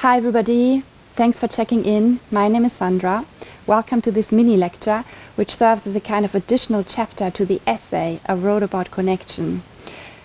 Hi everybody, thanks for checking in. My name is Sandra. Welcome to this mini lecture, which serves as a kind of additional chapter to the essay I wrote about connection.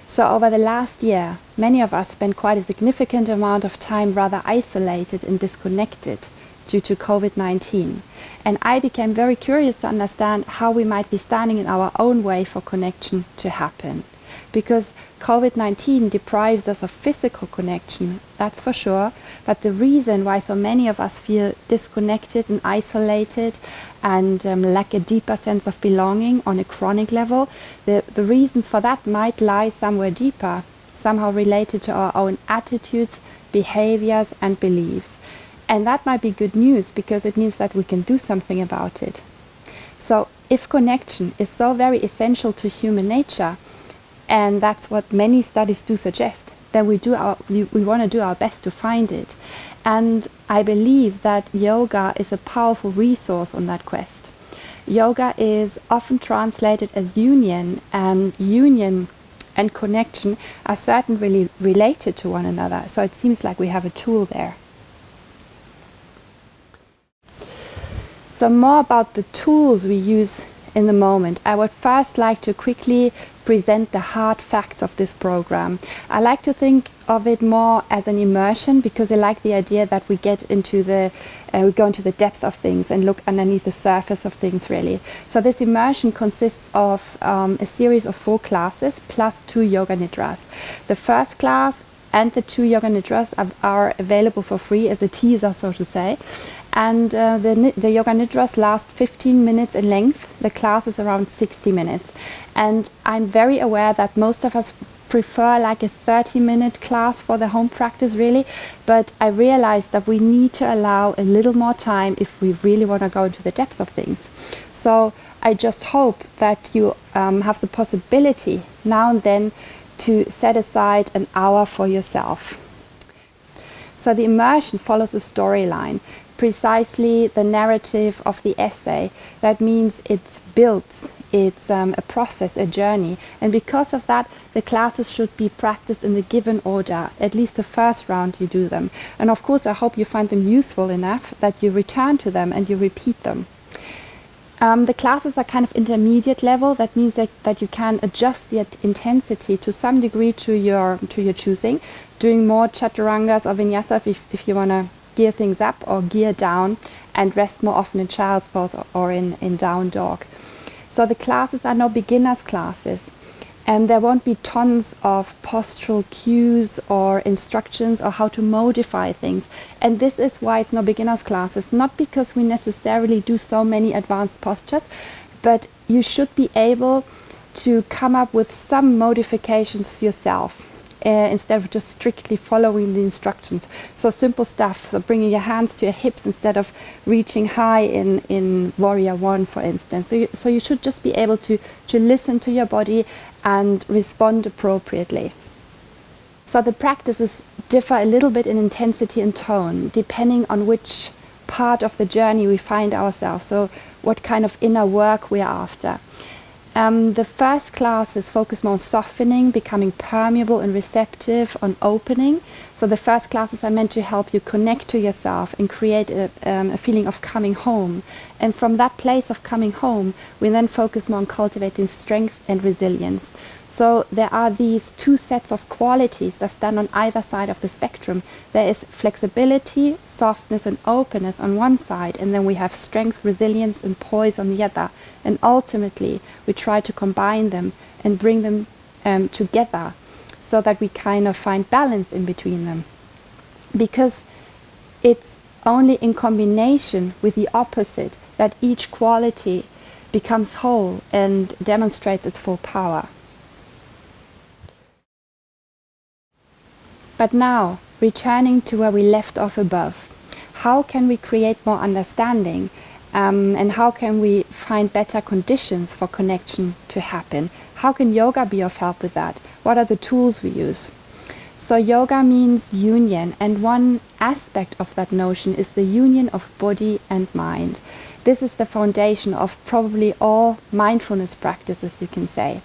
So over the last year, many of us spent quite a significant amount of time rather isolated and disconnected due to COVID-19. And I became very curious to understand how we might be standing in our own way for connection to happen. Because COVID-19 deprives us of physical connection, that's for sure, but the reason why so many of us feel disconnected and isolated and lack a deeper sense of belonging on a chronic level, the reasons for that might lie somewhere deeper, somehow related to our own attitudes, behaviors and beliefs. And that might be good news because it means that we can do something about it. So if connection is so very essential to human nature, and that's what many studies do suggest, then we want to do our best to find it. And I believe that yoga is a powerful resource on that quest. Yoga is often translated as union, and union and connection are certainly related to one another. So it seems like we have a tool there. So more about the tools we use in the moment. I would first like to quickly present the hard facts of this program. I like to think of it more as an immersion because I like the idea that we get into we go into the depths of things and look underneath the surface of things really. So this immersion consists of a series of 4 classes plus 2 Yoga Nidras. The first class and the 2 Yoga Nidras are available for free as a teaser, so to say. And the Yoga Nidras last 15 minutes in length. The class is around 60 minutes. And I'm very aware that most of us prefer like a 30-minute class for the home practice really, but I realize that we need to allow a little more time if we really want to go into the depth of things. So I just hope that you have the possibility now and then to set aside an hour for yourself. So the immersion follows a storyline, precisely the narrative of the essay. That means it's built, it's a process, a journey. And because of that, the classes should be practiced in the given order. At least the first round you do them. And of course, I hope you find them useful enough that you return to them and you repeat them. The classes are kind of intermediate level. That means that you can adjust the intensity to some degree to your choosing, doing more chaturangas or vinyasas if you want to gear things up or gear down and rest more often in child's pose or in down dog. So the classes are no beginners classes, and there won't be tons of postural cues or instructions or how to modify things. And this is why it's no beginners classes, not because we necessarily do so many advanced postures, but you should be able to come up with some modifications yourself. Instead of just strictly following the instructions. So simple stuff, so bringing your hands to your hips instead of reaching high in Warrior 1, for instance. So you should just be able to listen to your body and respond appropriately. So the practices differ a little bit in intensity and tone, depending on which part of the journey we find ourselves, so what kind of inner work we are after. The first classes focus more on softening, becoming permeable and receptive, on opening. So the first classes are meant to help you connect to yourself and create a feeling of coming home. And from that place of coming home, we then focus more on cultivating strength and resilience. So there are these 2 sets of qualities that stand on either side of the spectrum. There is flexibility, softness and openness on one side, and then we have strength, resilience and poise on the other. And ultimately, we try to combine them and bring them together so that we kind of find balance in between them. Because it's only in combination with the opposite that each quality becomes whole and demonstrates its full power. But now, returning to where we left off above, how can we create more understanding and how can we find better conditions for connection to happen? How can yoga be of help with that? What are the tools we use? So yoga means union, and one aspect of that notion is the union of body and mind. This is the foundation of probably all mindfulness practices, you can say.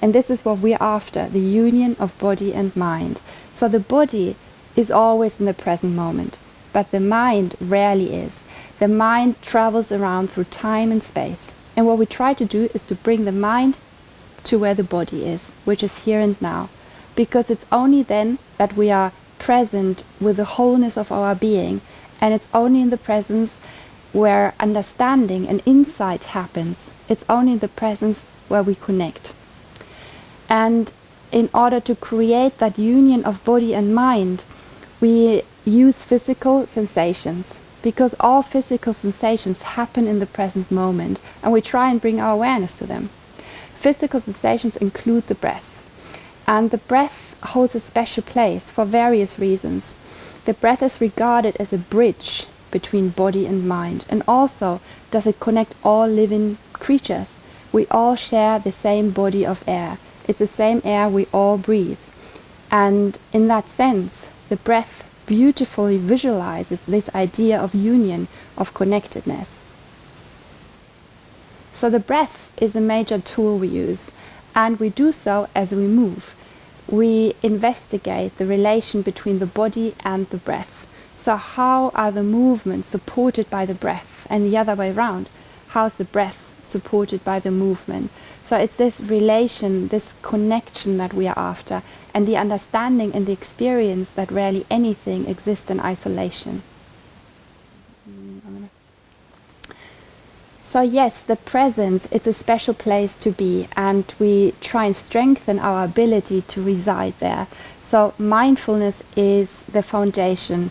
And this is what we're after, the union of body and mind. So the body is always in the present moment, but the mind rarely is. The mind travels around through time and space. And what we try to do is to bring the mind to where the body is, which is here and now. Because it's only then that we are present with the wholeness of our being, and it's only in the presence where understanding and insight happens. It's only in the presence where we connect. And in order to create that union of body and mind, we use physical sensations, because all physical sensations happen in the present moment, and we try and bring our awareness to them. Physical sensations include the breath, and the breath holds a special place for various reasons. The breath is regarded as a bridge between body and mind, and also does it connect all living creatures. We all share the same body of air. It's the same air we all breathe. And in that sense, the breath beautifully visualizes this idea of union, of connectedness. So the breath is a major tool we use, and we do so as we move. We investigate the relation between the body and the breath. So how are the movements supported by the breath, and the other way around? How is the breath supported by the movement? So it's this relation, this connection that we are after, and the understanding and the experience that rarely anything exists in isolation. So yes, the presence, it's a special place to be, and we try and strengthen our ability to reside there. So mindfulness is the foundation.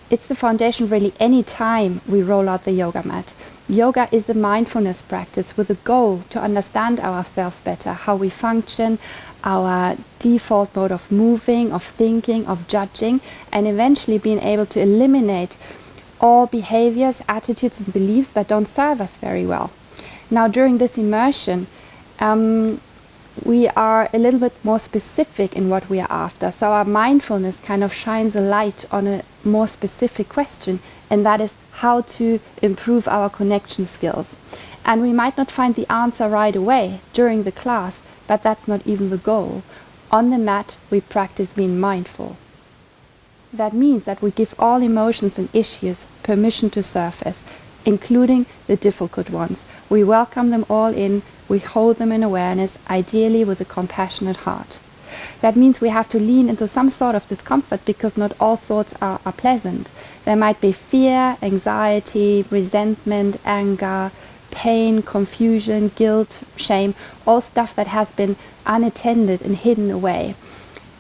It's the foundation really any time we roll out the yoga mat. Yoga is a mindfulness practice with a goal to understand ourselves better, how we function, our default mode of moving, of thinking, of judging, and eventually being able to eliminate all behaviors, attitudes and beliefs that don't serve us very well. Now during this immersion, we are a little bit more specific in what we are after. So our mindfulness kind of shines a light on a more specific question, and that is how to improve our connection skills. And we might not find the answer right away during the class, but that's not even the goal. On the mat, we practice being mindful. That means that we give all emotions and issues permission to surface, including the difficult ones. We welcome them all in, we hold them in awareness, ideally with a compassionate heart. That means we have to lean into some sort of discomfort, because not all thoughts are pleasant. There might be fear, anxiety, resentment, anger, pain, confusion, guilt, shame, all stuff that has been unattended and hidden away.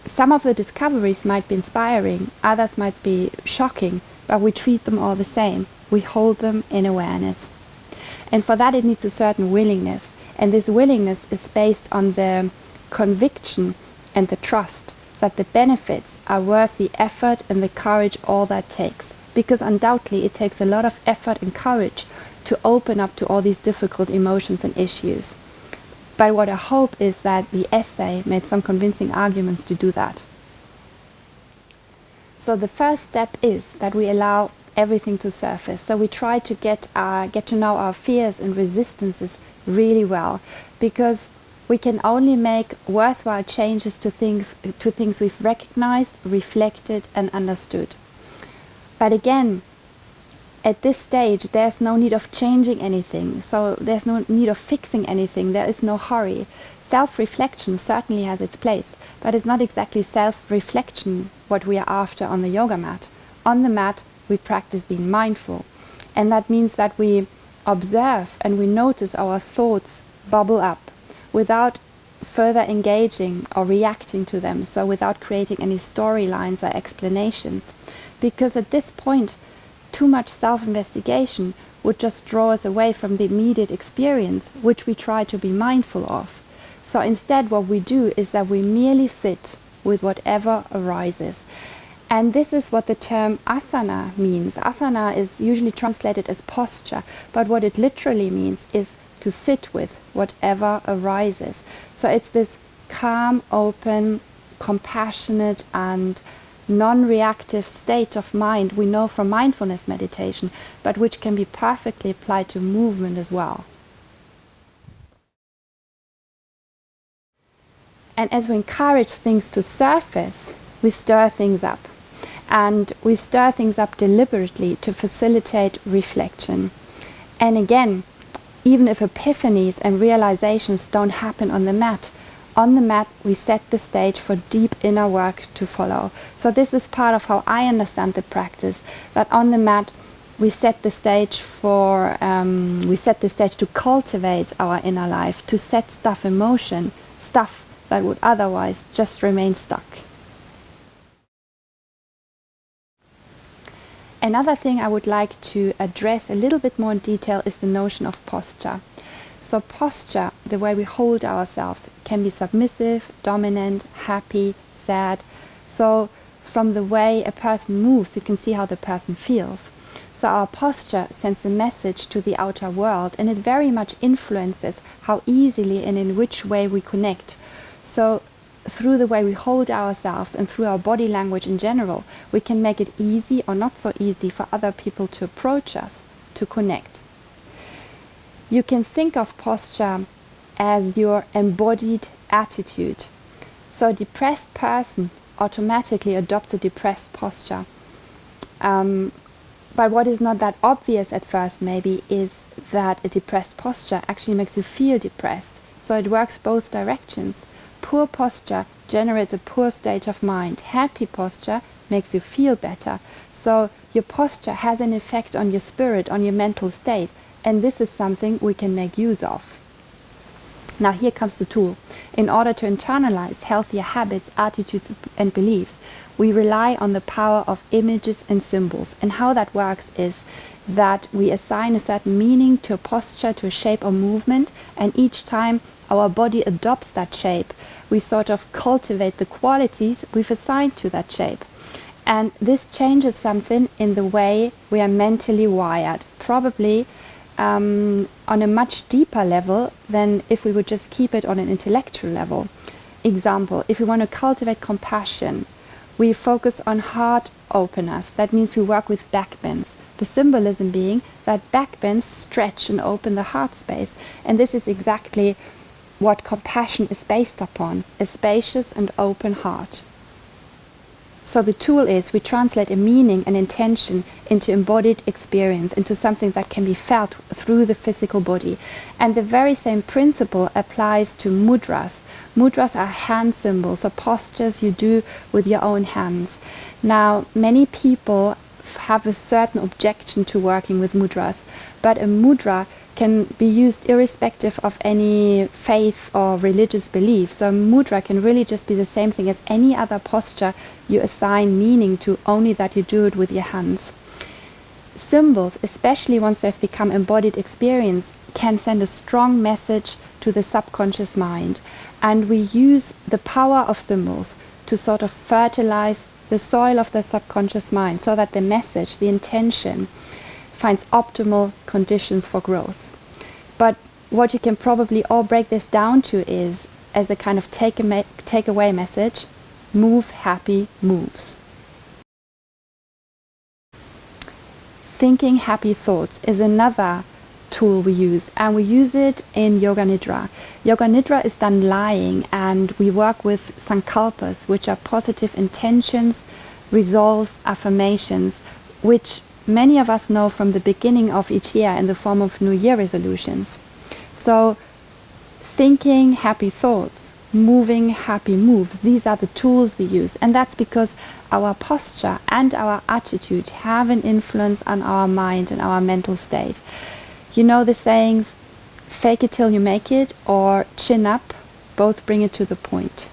Some of the discoveries might be inspiring, others might be shocking, but we treat them all the same. We hold them in awareness. And for that it needs a certain willingness, and this willingness is based on the conviction and the trust that the benefits are worth the effort and the courage all that takes. Because undoubtedly it takes a lot of effort and courage to open up to all these difficult emotions and issues. But what I hope is that the essay made some convincing arguments to do that. So the first step is that we allow everything to surface. So we try to get to know our fears and resistances really well, because we can only make worthwhile changes to things we've recognized, reflected and understood. But again, at this stage there's no need of changing anything, so there's no need of fixing anything, there is no hurry. Self-reflection certainly has its place, but it's not exactly self-reflection what we are after on the yoga mat. On the mat we practice being mindful, and that means that we observe and we notice our thoughts bubble up without further engaging or reacting to them, so without creating any storylines or explanations. Because at this point, too much self-investigation would just draw us away from the immediate experience, which we try to be mindful of. So instead what we do is that we merely sit with whatever arises. And this is what the term asana means. Asana is usually translated as posture, but what it literally means is to sit with whatever arises. So it's this calm, open, compassionate and non-reactive state of mind we know from mindfulness meditation, but which can be perfectly applied to movement as well. And as we encourage things to surface, we stir things up. And we stir things up deliberately to facilitate reflection. And again, even if epiphanies and realizations don't happen on the mat we set the stage for deep inner work to follow. So this is part of how I understand the practice, that on the mat we set the stage to cultivate our inner life, to set stuff in motion, stuff that would otherwise just remain stuck. Another thing I would like to address a little bit more in detail is the notion of posture. So posture, the way we hold ourselves, can be submissive, dominant, happy, sad. So from the way a person moves, you can see how the person feels. So our posture sends a message to the outer world, and it very much influences how easily and in which way we connect. So through the way we hold ourselves and through our body language in general, we can make it easy or not so easy for other people to approach us, to connect. You can think of posture as your embodied attitude. So a depressed person automatically adopts a depressed posture. But what is not that obvious at first maybe is that a depressed posture actually makes you feel depressed. So it works both directions. Poor posture generates a poor state of mind. Happy posture makes you feel better. So your posture has an effect on your spirit, on your mental state. And this is something we can make use of. Now here comes the tool. In order to internalize healthier habits, attitudes and beliefs, we rely on the power of images and symbols. And how that works is that we assign a certain meaning to a posture, to a shape or movement, and each time our body adopts that shape, we sort of cultivate the qualities we've assigned to that shape. And this changes something in the way we are mentally wired, probably on a much deeper level than if we would just keep it on an intellectual level. Example, if we want to cultivate compassion, we focus on heart openers. That means we work with backbends. The symbolism being that backbends stretch and open the heart space. And this is exactly what compassion is based upon, a spacious and open heart. So the tool is we translate a meaning and intention into embodied experience, into something that can be felt through the physical body. And the very same principle applies to mudras. Mudras are hand symbols, or postures you do with your own hands. Now, many people have a certain objection to working with mudras, but a mudra can be used irrespective of any faith or religious belief. So mudra can really just be the same thing as any other posture you assign meaning to, only that you do it with your hands. Symbols, especially once they've become embodied experience, can send a strong message to the subconscious mind. And we use the power of symbols to sort of fertilize the soil of the subconscious mind so that the message, the intention, finds optimal conditions for growth. But what you can probably all break this down to is, as a kind of takeaway message, move happy moves. Thinking happy thoughts is another tool we use, and we use it in Yoga Nidra. Yoga Nidra is done lying, and we work with sankalpas, which are positive intentions, resolves, affirmations, which many of us know from the beginning of each year in the form of New Year resolutions. So thinking happy thoughts, moving happy moves, these are the tools we use. And that's because our posture and our attitude have an influence on our mind and our mental state. You know the sayings, fake it till you make it, or chin up, both bring it to the point.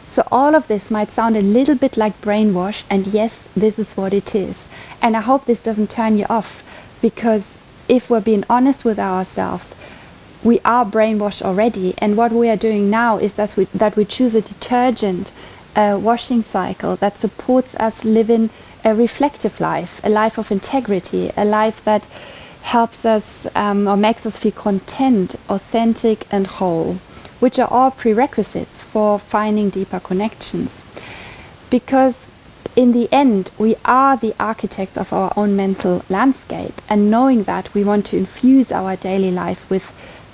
So all of this might sound a little bit like brainwash, and yes, this is what it is. And I hope this doesn't turn you off, because if we're being honest with ourselves, we are brainwashed already. And what we are doing now is that we choose a detergent, a washing cycle that supports us living a reflective life, a life of integrity, a life that helps us or makes us feel content, authentic and whole, which are all prerequisites for finding deeper connections. Because in the end, we are the architects of our own mental landscape, and knowing that, we want to infuse our daily life with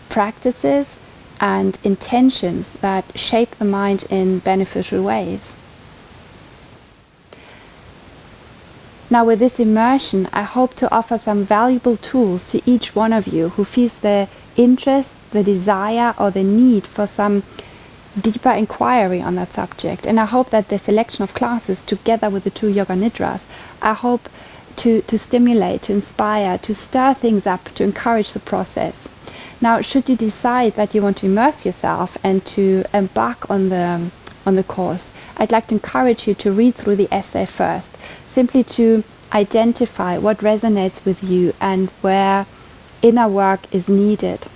practices and intentions that shape the mind in beneficial ways. Now with this immersion, I hope to offer some valuable tools to each one of you who feels the interest, the desire or the need for some deeper inquiry on that subject. And I hope that the selection of classes together with the 2 Yoga Nidras, I hope to stimulate, to inspire, to stir things up, to encourage the process. Now, should you decide that you want to immerse yourself and to embark on the course, I'd like to encourage you to read through the essay first, simply to identify what resonates with you and where inner work is needed.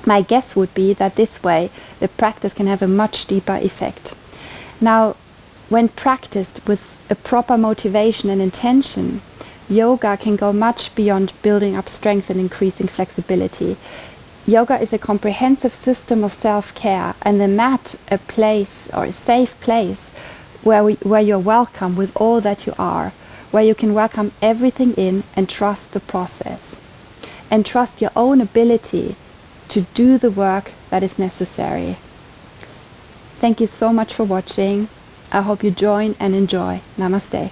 My guess would be that this way the practice can have a much deeper effect. Now, when practiced with a proper motivation and intention, yoga can go much beyond building up strength and increasing flexibility. Yoga is a comprehensive system of self-care, and the mat a place or a safe place where you're welcome with all that you are, where you can welcome everything in and trust the process and trust your own ability to do the work that is necessary. Thank you so much for watching. I hope you join and enjoy. Namaste.